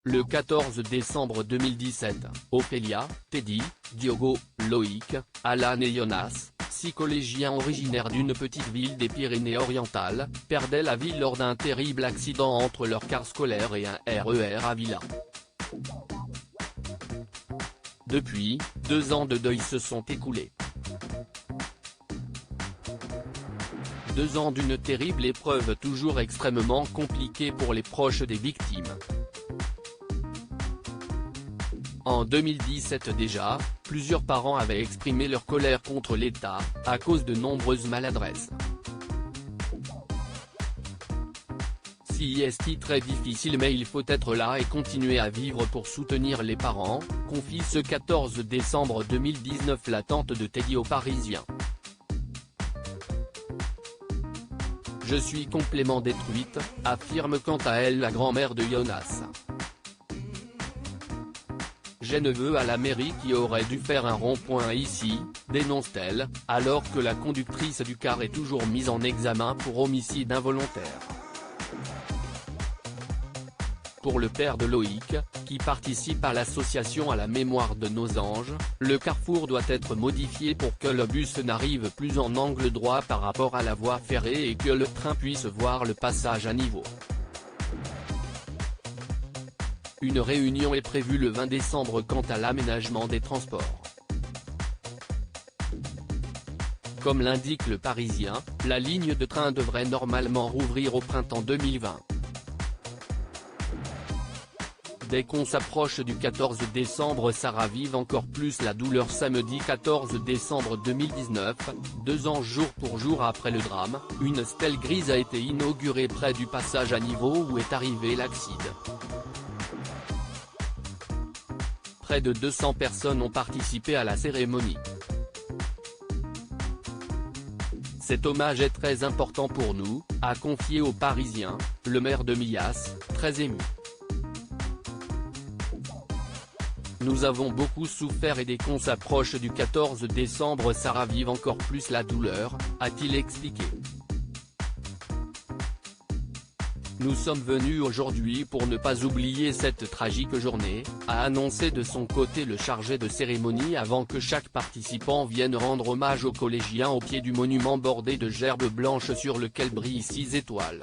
Le 14 décembre 2017, Ophélia, Teddy, Diogo, Loïc, Alan et Jonas, 6 collégiens originaires d'une petite ville des Pyrénées-Orientales, perdaient la vie lors d'un terrible accident entre leur car scolaire et un RER à Villa. Depuis, 2 ans de deuil se sont écoulés. 2 ans d'une terrible épreuve toujours extrêmement compliquée pour les proches des victimes. En 2017 déjà, plusieurs parents avaient exprimé leur colère contre l'État, à cause de nombreuses maladresses. C'est très difficile mais il faut être là et continuer à vivre pour soutenir les parents, confie ce 14 décembre 2019 la tante de Teddy aux Parisiens. Je suis complètement détruite, affirme quant à elle la grand-mère de Jonas. J'ai neveu à la mairie qui aurait dû faire un rond-point ici, dénonce-t-elle, alors que la conductrice du car est toujours mise en examen pour homicide involontaire. Pour le père de Loïc, qui participe à l'association à la mémoire de nos anges, le carrefour doit être modifié pour que le bus n'arrive plus en angle droit par rapport à la voie ferrée et que le train puisse voir le passage à niveau. Une réunion est prévue le 20 décembre quant à l'aménagement des transports. Comme l'indique le Parisien, la ligne de train devrait normalement rouvrir au printemps 2020. Dès qu'on s'approche du 14 décembre, ça ravive encore plus la douleur. Samedi 14 décembre 2019, 2 ans jour pour jour après le drame, une stèle grise a été inaugurée près du passage à niveau où est arrivé l'accident. Près de 200 personnes ont participé à la cérémonie. Cet hommage est très important pour nous, a confié aux Parisiens, le maire de Millas, très ému. Nous avons beaucoup souffert et dès qu'on s'approche du 14 décembre ça ravive encore plus la douleur, a-t-il expliqué. Nous sommes venus aujourd'hui pour ne pas oublier cette tragique journée, a annoncé de son côté le chargé de cérémonie avant que chaque participant vienne rendre hommage aux collégiens au pied du monument bordé de gerbes blanches sur lequel brillent 6 étoiles.